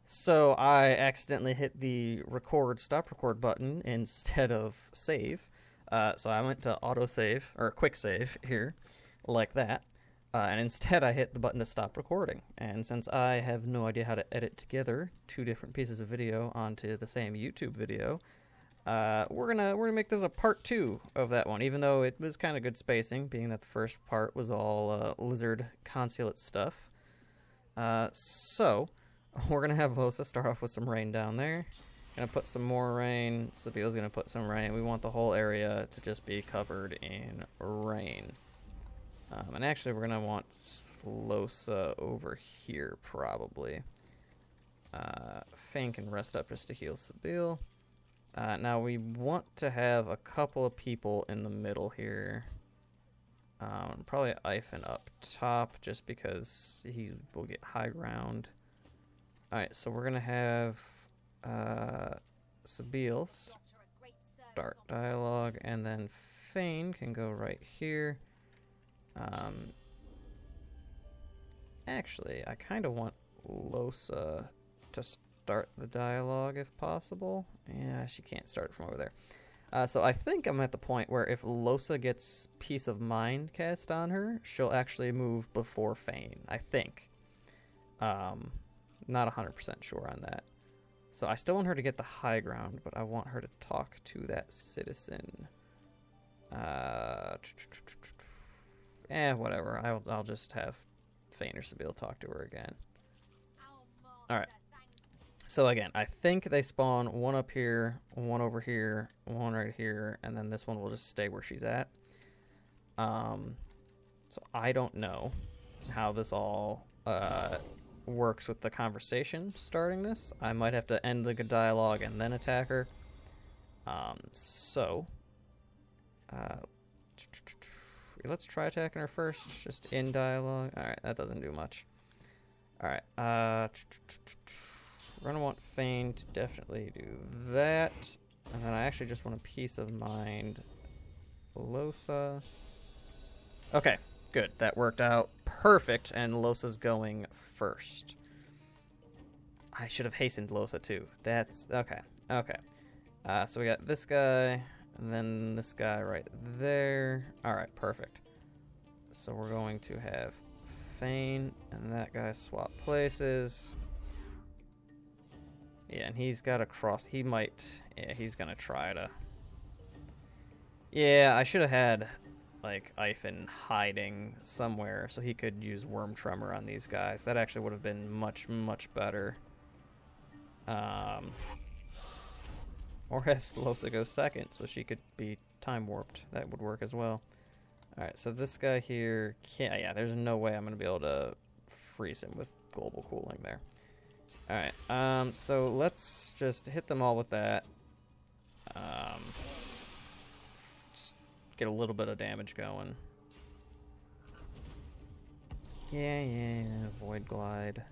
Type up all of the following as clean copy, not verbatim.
So I accidentally hit the stop record button instead of save. So I went to autosave, or quick save here, like that. And instead I hit the button to stop recording. And since I have no idea how to edit together two different pieces of video onto the same YouTube video, we're gonna make this a part 2 of that one, even though it was kind of good spacing, being that the first part was all lizard consulate stuff. So we're gonna have Losa start off with some rain down there. Gonna put some more rain. Sabiel's gonna put some rain. We want the whole area to just be covered in rain. And actually, we're gonna want Losa over here probably. Fang can rest up just to heal Sabiel. Now we want to have a couple of people in the middle here. Probably Ivan up top, just because he will get high ground. Alright, so we're gonna have Sabiel start dialogue, and then Fane can go right here. Actually, I kind of want Losa to start the dialogue if possible. Yeah, she can't start from over there. So I think I'm at the point where if Losa gets Peace of Mind cast on her, she'll actually move before Fane, I think. Not 100% sure on that. So I still want her to get the high ground, but I want her to talk to that citizen. Whatever. I'll just have Fane or Sabiel talk to her again. Alright. So again, I think they spawn one up here, one over here, one right here, and then this one will just stay where she's at. So I don't know how this all works with the conversation starting this. I might have to end the dialogue and then attack her. Let's try attacking her first, just in dialogue. Alright, that doesn't do much. Alright, we're gonna want Fane to definitely do that. And then I actually just want a Peace of Mind. Losa. Okay, good. That worked out perfect, and Losa's going first. I should have hastened Losa too. That's okay. Okay. So we got this guy, and then this guy right there. Alright, perfect. So we're going to have Fane and that guy swap places. Yeah, and he's got to cross. He might. Yeah, he's going to try to. Yeah, I should have had, like, Ivan hiding somewhere so he could use Worm Tremor on these guys. That actually would have been much, much better. Or has Losa go second so she could be time warped. That would work as well. Alright, so this guy here can't. Yeah, there's no way I'm going to be able to freeze him with global cooling there. Alright, so let's just hit them all with that. Just get a little bit of damage going. Yeah, Void Glide.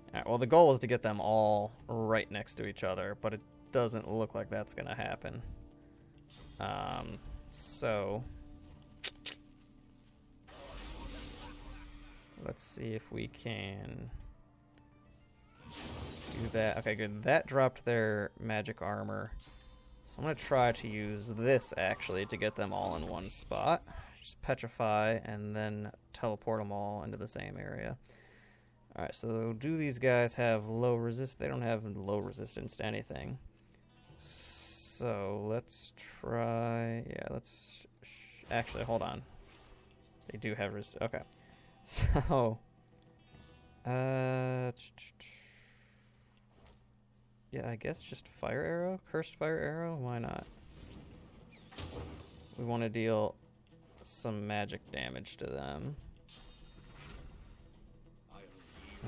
Alright, well, the goal is to get them all right next to each other, but it doesn't look like that's going to happen. So let's see if we can do that. Okay, good. That dropped their magic armor. So I'm going to try to use this, actually, to get them all in one spot. Just petrify and then teleport them all into the same area. Alright, so do these guys have low resist? They don't have low resistance to anything. So let's try. Yeah, let's actually hold on. They do have resist. Okay, so yeah, I guess just fire arrow, cursed fire arrow. Why not? We want to deal some magic damage to them.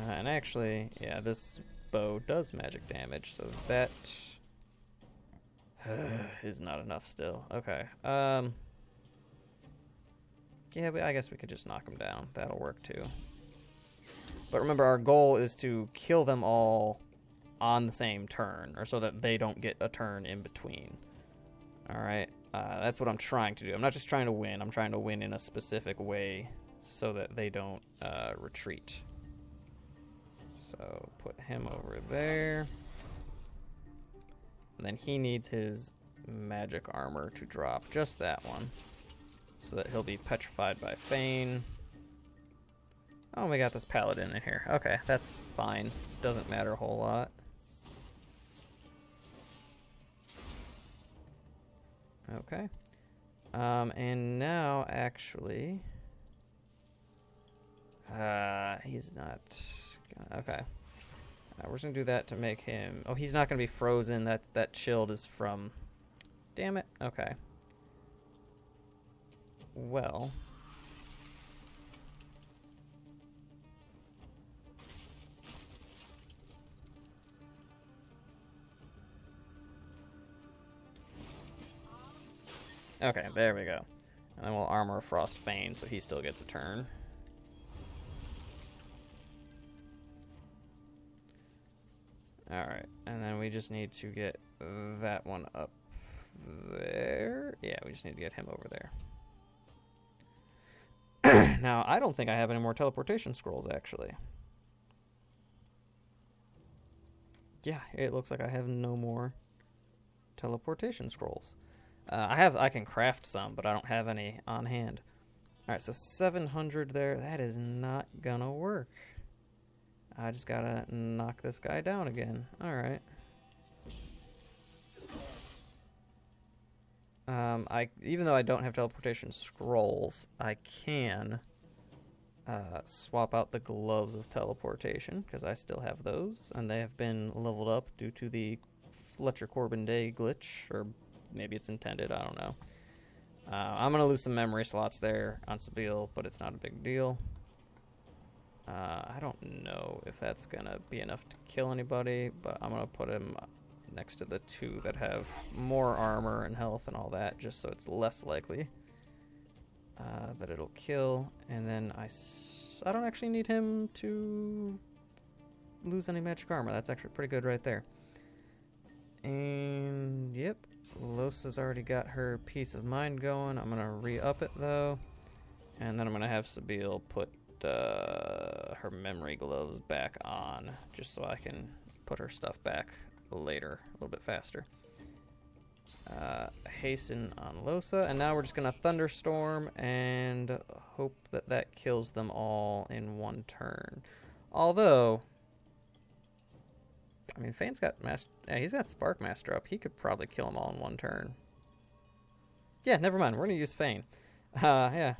And actually, yeah, this bow does magic damage, so that is not enough still. Okay. Yeah, but I guess we could just knock them down. That'll work too. But remember, our goal is to kill them all on the same turn, or so that they don't get a turn in between. Alright. That's what I'm trying to do. I'm not just trying to win. I'm trying to win in a specific way so that they don't retreat. So put him over there. And then he needs his magic armor to drop, just that one, so that he'll be petrified by Fane. Oh, we got this paladin in here. Okay, that's fine. Doesn't matter a whole lot. Okay. And now, actually... he's not... Okay. We're just gonna do that to make him... Oh, he's not gonna be frozen. That shield is from... Damn it. Okay. Well... Okay, there we go. And then we'll armor Frost Fane so he still gets a turn. Alright, and then we just need to get that one up there. Yeah, we just need to get him over there. Now, I don't think I have any more teleportation scrolls, actually. Yeah, it looks like I have no more teleportation scrolls. I can craft some, but I don't have any on hand. Alright, so 700 there. That is not gonna work. I just gotta knock this guy down again. Alright. Even though I don't have teleportation scrolls, I can swap out the gloves of teleportation, because I still have those, and they have been leveled up due to the Fletcher Corbin Day glitch, or maybe it's intended, I don't know. I'm going to lose some memory slots there on Sabille, but it's not a big deal. I don't know if that's going to be enough to kill anybody, but I'm going to put him next to the two that have more armor and health and all that, just so it's less likely that it'll kill. And then I don't actually need him to lose any magic armor. That's actually pretty good right there. And, yep. Losa's already got her peace of mind going. I'm going to re-up it, though. And then I'm going to have Sabille put her memory gloves back on, just so I can put her stuff back later, a little bit faster. Hasten on Losa. And now we're just going to Thunderstorm and hope that that kills them all in one turn. Although... I mean, Fane's got he's got Spark Master up. He could probably kill them all in one turn. Yeah, never mind. We're going to use Fane. Yeah.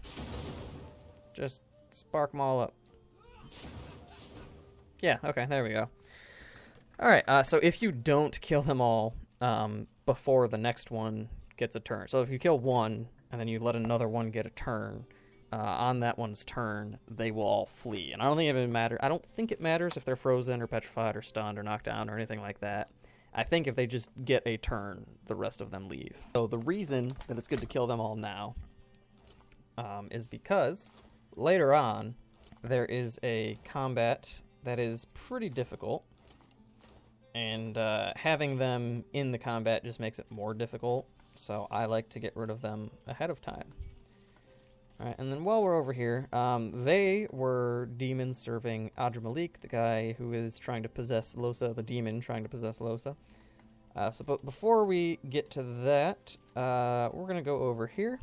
Just spark them all up. Yeah, okay, there we go. Alright, so if you don't kill them all before the next one gets a turn. So if you kill one, and then you let another one get a turn, on that one's turn, they will all flee. And I don't think it matters if they're frozen or petrified or stunned or knocked down or anything like that. I think if they just get a turn, the rest of them leave. So the reason that it's good to kill them all now is because later on there is a combat that is pretty difficult. And having them in the combat just makes it more difficult. So I like to get rid of them ahead of time. Alright, and then while we're over here, they were demons serving Adra Malik, the guy who is trying to possess Losa, the demon trying to possess Losa. But before we get to that, we're going to go over here.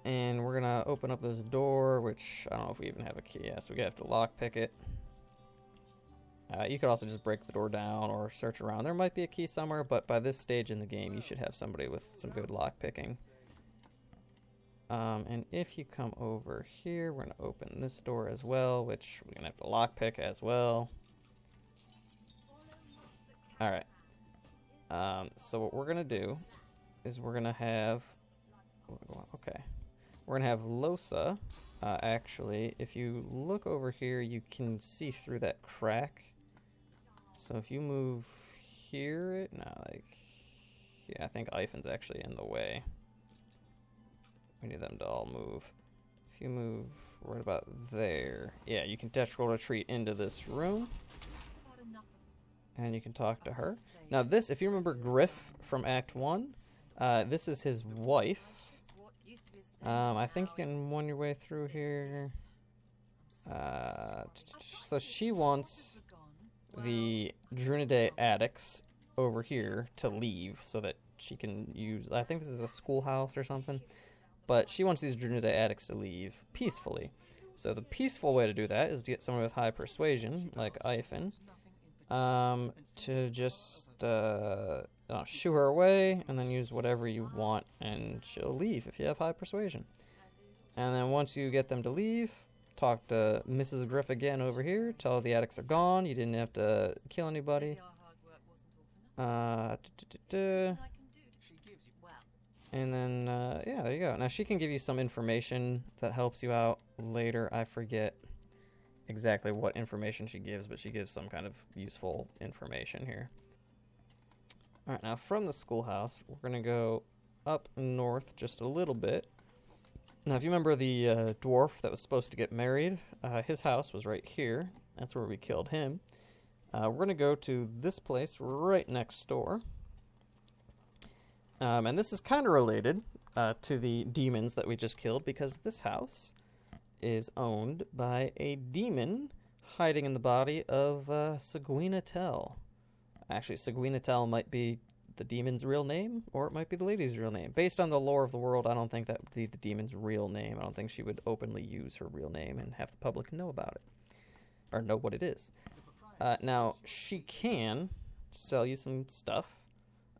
And we're going to open up this door, which I don't know if we even have a key. Yeah, so we have to lockpick it. You could also just break the door down or search around. There might be a key somewhere, but by this stage in the game, you should have somebody with some good lockpicking. And if you come over here, we're going to open this door as well, which we're going to have to lockpick as well. Alright. So what we're going to do is we're going to have... Okay. We're going to have Losa. Actually, if you look over here, you can see through that crack. So if you move here... Yeah, I think Ifan's actually in the way. We need them to all move. If you move right about there, yeah, you can tactical retreat into this room. and you can talk to her. Now this, if you remember Griff from Act 1, this is his wife. I think you can won your way through here. So she wants the Divinity addicts over here to leave so that she can use, I think this is a schoolhouse or something, but she wants these Divinity addicts to leave peacefully. So the peaceful way to do that is to get someone with high persuasion, like Ivan, to just shoo her away, and then use whatever you want, and she'll leave if you have high persuasion. And then once you get them to leave, talk to Mrs. Griff again over here, tell her the addicts are gone, you didn't have to kill anybody. And then, yeah, there you go. Now, she can give you some information that helps you out later. I forget exactly what information she gives, but she gives some kind of useful information here. Alright, now from the schoolhouse, we're going to go up north just a little bit. Now, if you remember the dwarf that was supposed to get married, his house was right here. That's where we killed him. We're going to go to this place right next door. And this is kind of related to the demons that we just killed, because this house is owned by a demon hiding in the body of Seguina Tell. Actually, Seguina Tell might be the demon's real name, or it might be the lady's real name. Based on the lore of the world, I don't think that would be the demon's real name. I don't think she would openly use her real name and have the public know about it, or know what it is. Now, she can sell you some stuff.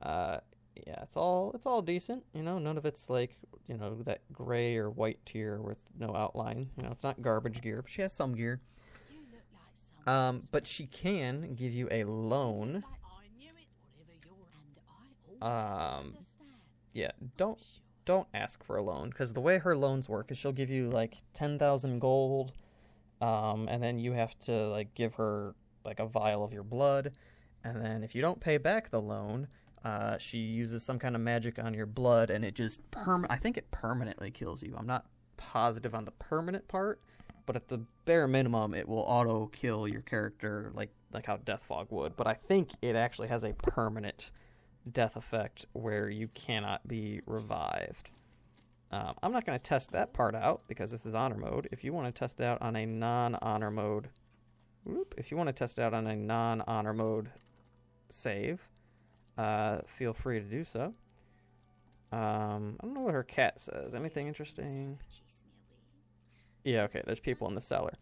Yeah, it's all decent, you know, none of it's like, you know, that gray or white tier with no outline. You know, it's not garbage gear, but she has some gear. But she can give you a loan. Yeah, don't ask for a loan, because the way her loans work is she'll give you like 10,000 gold, and then you have to like give her like a vial of your blood, and then if you don't pay back the loan, she uses some kind of magic on your blood, and it just I think it permanently kills you. I'm not positive on the permanent part, but at the bare minimum, it will auto kill your character like how Death Fog would. But I think it actually has a permanent death effect where you cannot be revived. I'm not going to test that part out because this is honor mode. If you want to test it out on a non-honor mode, save, feel free to do so. I don't know what her cat says. Anything interesting? Yeah, okay, there's people in the cellar.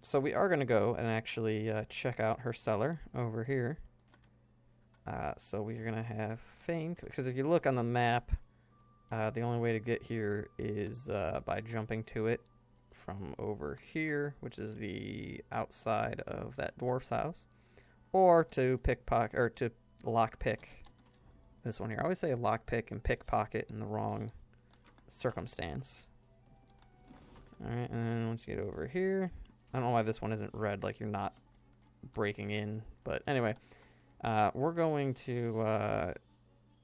So we are going to go and actually check out her cellar over here. So we're going to have Fame, because if you look on the map, the only way to get here is by jumping to it from over here, which is the outside of that dwarf's house, or to pickpocket, or to lockpick this one here. I always say lockpick and pickpocket in the wrong circumstance. Alright, and then once you get over here, I don't know why this one isn't red, like you're not breaking in, but anyway, we're going to,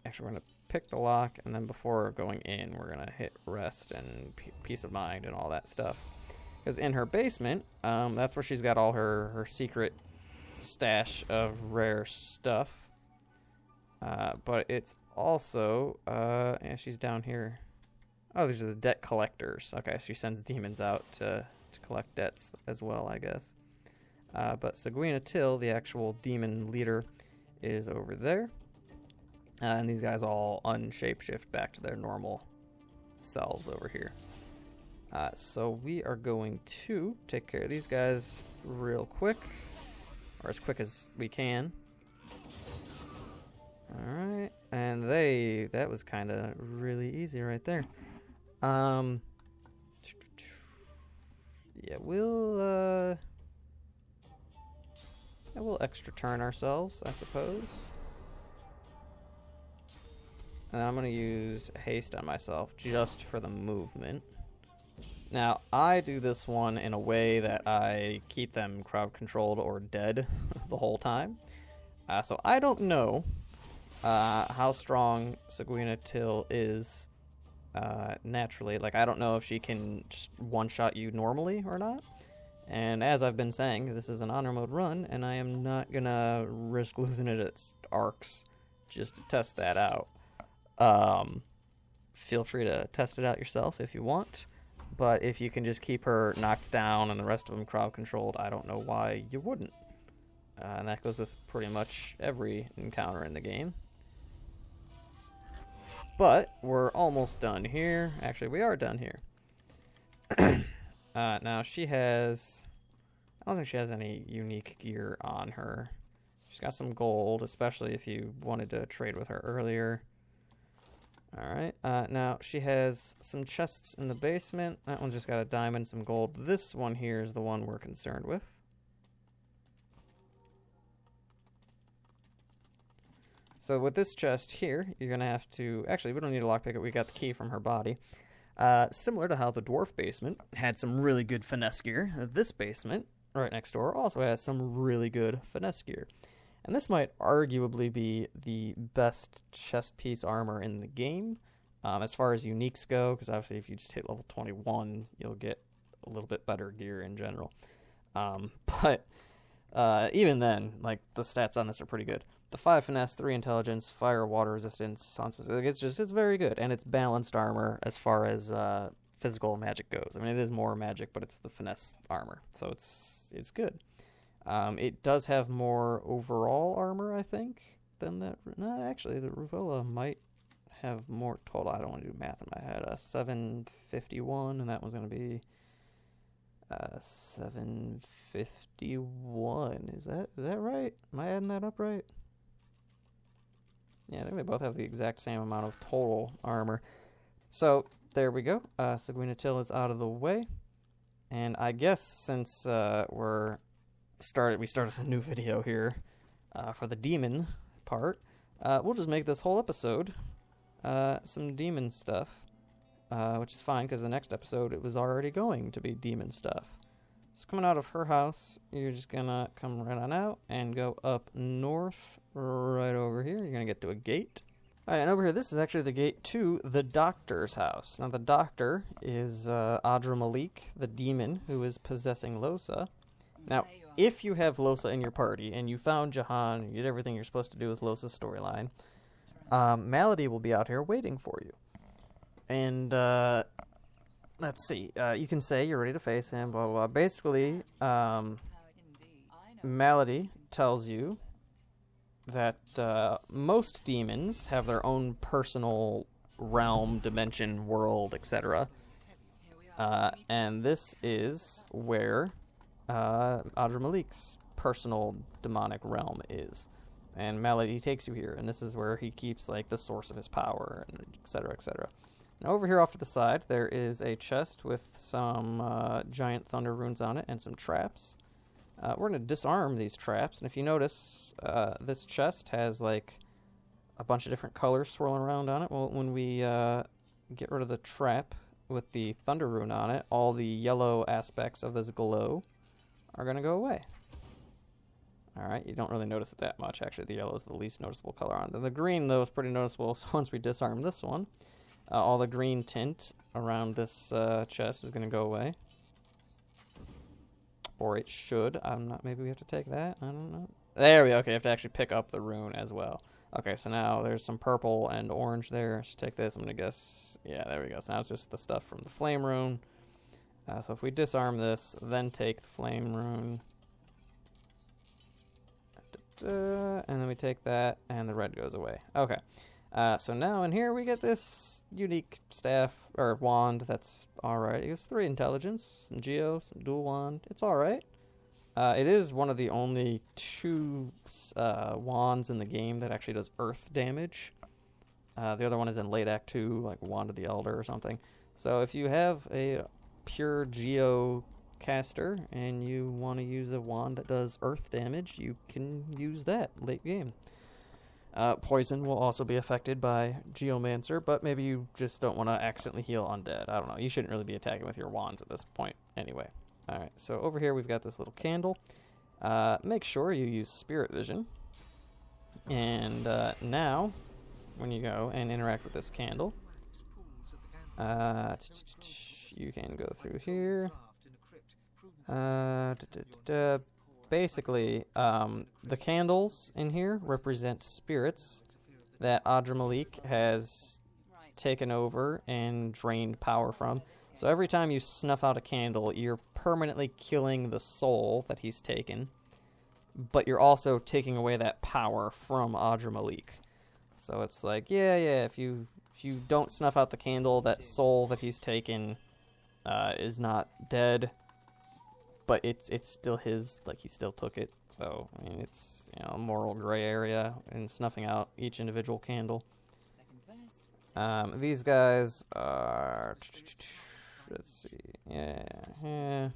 actually we're going to pick the lock, and then before going in, we're going to hit rest and peace of mind and all that stuff. Because in her basement, that's where she's got all her secret stash of rare stuff. But it's also, yeah, she's down here. Oh, these are the debt collectors. Okay, she sends demons out to collect debts as well, I guess. But Seguina Till, the actual demon leader, is over there. And these guys all unshapeshift back to their normal selves over here. So we are going to take care of these guys real quick, or as quick as we can. Alright, and that was kind of really easy right there. Yeah, we'll extra turn ourselves, I suppose. And I'm going to use haste on myself just for the movement. Now, I do this one in a way that I keep them crowd controlled or dead the whole time. So I don't know how strong Seguina Till is naturally. Like, I don't know if she can just one-shot you normally or not. And as I've been saying, this is an honor mode run, and I am not gonna risk losing it at arcs just to test that out. Feel free to test it out yourself if you want, but if you can just keep her knocked down and the rest of them crowd controlled, I don't know why you wouldn't. And that goes with pretty much every encounter in the game. But we're almost done here. Actually, we are done here. Now she has, I don't think she has any unique gear on her. She's got some gold, especially if you wanted to trade with her earlier. Alright, now she has some chests in the basement. That one's just got a diamond, some gold. This one here is the one we're concerned with. So with this chest here, you're going to have to, actually we don't need a lockpick it, we got the key from her body. Similar to how the dwarf basement had some really good finesse gear, this basement right next door also has some really good finesse gear. And this might arguably be the best chest piece armor in the game, as far as uniques go, because obviously if you just hit level 21, you'll get a little bit better gear in general. But even then, like, the stats on this are pretty good. The 5 finesse, 3 intelligence, fire, water resistance, specific, it's very good, and it's balanced armor as far as physical magic goes. I mean, it is more magic, but it's the finesse armor, so it's good. It does have more overall armor, I think, than that. No, actually, the Ruvola might have more total. I don't want to do math in my head. 751, and that one's going to be 751. Is that right? Am I adding that up right? Yeah, I think they both have the exact same amount of total armor. So, there we go. Seguina Till is out of the way. And I guess since we started a new video here for the demon part, we'll just make this whole episode some demon stuff, which is fine because the next episode it was already going to be demon stuff. So coming out of her house, you're just gonna come right on out and go up north right over here. You're gonna get to a gate. Alright, and over here, this is actually the gate to the doctor's house. Now the doctor is Adra Malik, the demon who is possessing Losa. Now, if you have Losa in your party, and you found Jahan, you did everything you're supposed to do with Losa's storyline, Malady will be out here waiting for you. And, let's see, you can say you're ready to face him, blah, blah, blah. Basically, Malady tells you that most demons have their own personal realm, dimension, world, etc. And this is where Adra Malik's personal demonic realm is, and Malady takes you here, and this is where he keeps like the source of his power, and etc., etc. Now over here off to the side, there is a chest with some giant thunder runes on it and some traps. We're going to disarm these traps, and if you notice, this chest has like a bunch of different colors swirling around on it. Well, when we get rid of the trap with the thunder rune on it, all the yellow aspects of this glow are going to go away. Alright, you don't really notice it that much. Actually, the yellow is the least noticeable color on it. The green, though, is pretty noticeable, so once we disarm this one, all the green tint around this chest is going to go away. Or it should. I'm not. Maybe we have to take that. I don't know. There we go. Okay, you have to actually pick up the rune as well. Okay, so now there's some purple and orange there. Let's take this. I'm going to guess. Yeah, there we go. So now it's just the stuff from the flame rune. So if we disarm this, then take the flame rune, and then we take that, and the red goes away. Okay. So now in here we get this unique staff, or wand, that's alright. It gives 3 intelligence, some geo, some dual wand. It's alright. It is one of the only 2 wands in the game that actually does earth damage. The other one is in late act 2, like Wand of the Elder or something. So if you have a pure geo caster and you want to use a wand that does earth damage, you can use that late game. Poison will also be affected by Geomancer, but maybe you just don't want to accidentally heal undead. I don't know. You shouldn't really be attacking with your wands at this point anyway. Alright, so over here we've got this little candle. Make sure you use Spirit Vision. And now, when you go and interact with this candle, you can go through here. Basically, the candles in here represent spirits that Adramalik has taken over and drained power from. So every time you snuff out a candle, you're permanently killing the soul that he's taken, but you're also taking away that power from Adramalik. So it's like, yeah, if you don't snuff out the candle, that soul that he's taken is not dead, but it's still his, like he still took it. So I mean, it's, you know, a moral gray area in snuffing out each individual candle. These guys are, let's see, yeah.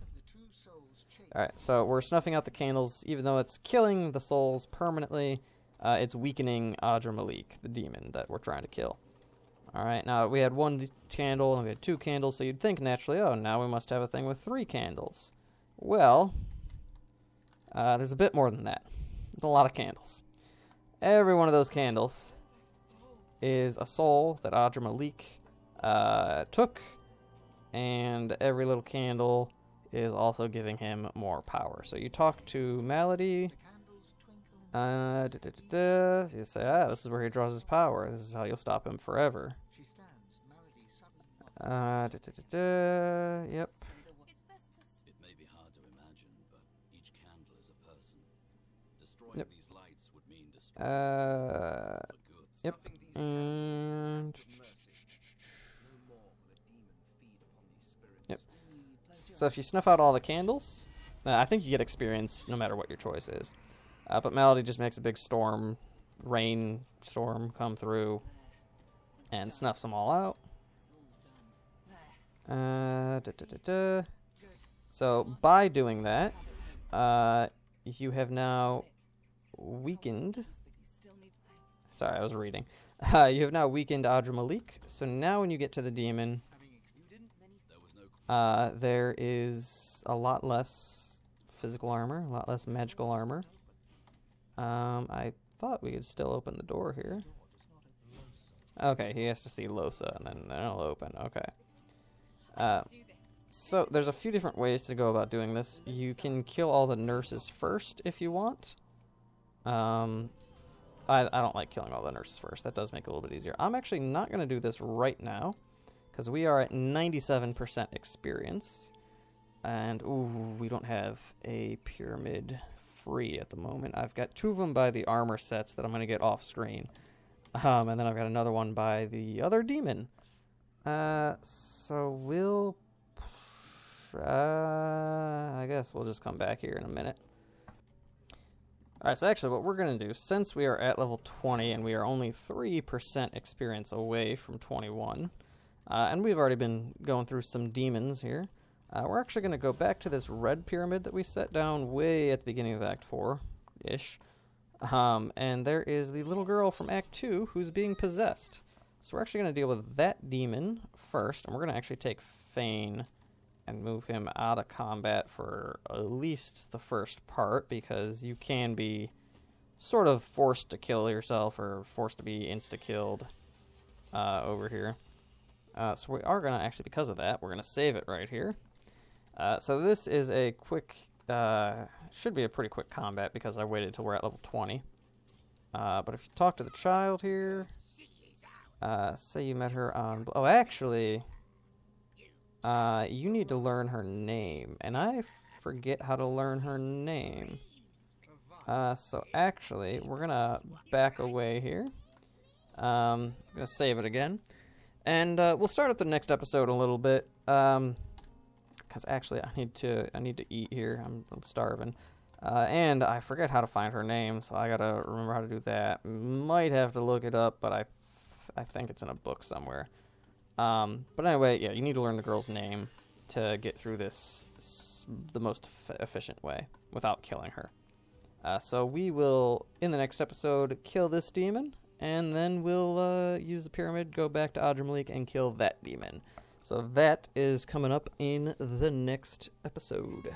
Alright, so we're snuffing out the candles. Even though it's killing the souls permanently, it's weakening Adramalik, the demon that we're trying to kill. Alright, now we had one candle and we had 2 candles, so you'd think naturally, oh, now we must have a thing with 3 candles. Well, there's a bit more than that. There's a lot of candles. Every one of those candles is a soul that Adramalik took, and every little candle is also giving him more power. So you talk to Malady. So you say, this is where he draws his power. This is how you'll stop him forever. Yep. It may be hard to imagine, but each candle is a person. Destroying Yep. these lights would mean destroying Yep. Yep. So if you snuff out all the candles, I think you get experience no matter what your choice is. But Malady just makes a big storm, rain storm come through and snuffs them all out. So by doing that, you have now weakened. Sorry, I was reading. You have now weakened Adramalik. So now when you get to the demon, there is a lot less physical armor, a lot less magical armor. I thought we could still open the door here. Okay, he has to see Losa, and then it'll open. Okay. So there's a few different ways to go about doing this. You can kill all the nurses first if you want. I don't like killing all the nurses first. That does make it a little bit easier. I'm actually not going to do this right now, because we are at 97% experience. And, ooh, we don't have a pyramid free at the moment. I've got 2 of them by the armor sets that I'm going to get off screen. And then I've got another one by the other demon. So we'll... I guess we'll just come back here in a minute. Alright, so actually what we're going to do, since we are at level 20 and we are only 3% experience away from 21, and we've already been going through some demons here, we're actually going to go back to this red pyramid that we set down way at the beginning of Act 4-ish. And there is the little girl from Act 2 who's being possessed. So we're actually going to deal with that demon first, and we're going to actually take Fane and move him out of combat for at least the first part, because you can be sort of forced to kill yourself or forced to be insta-killed over here. So we are going to actually, because of that, we're going to save it right here. So this is a quick, should be a pretty quick combat because I waited till we're at level 20. But if you talk to the child here, say you met her on, oh actually, you need to learn her name, and I forget how to learn her name. So actually, we're gonna back away here. Gonna save it again, and we'll start at the next episode a little bit. Because actually, I need to eat here. I'm starving, and I forget how to find her name, so I gotta remember how to do that. Might have to look it up, but I think it's in a book somewhere. But anyway, yeah, you need to learn the girl's name to get through this the most efficient way without killing her. So we will, in the next episode, kill this demon, and then we'll use the pyramid, go back to Adramalik, and kill that demon. So that is coming up in the next episode.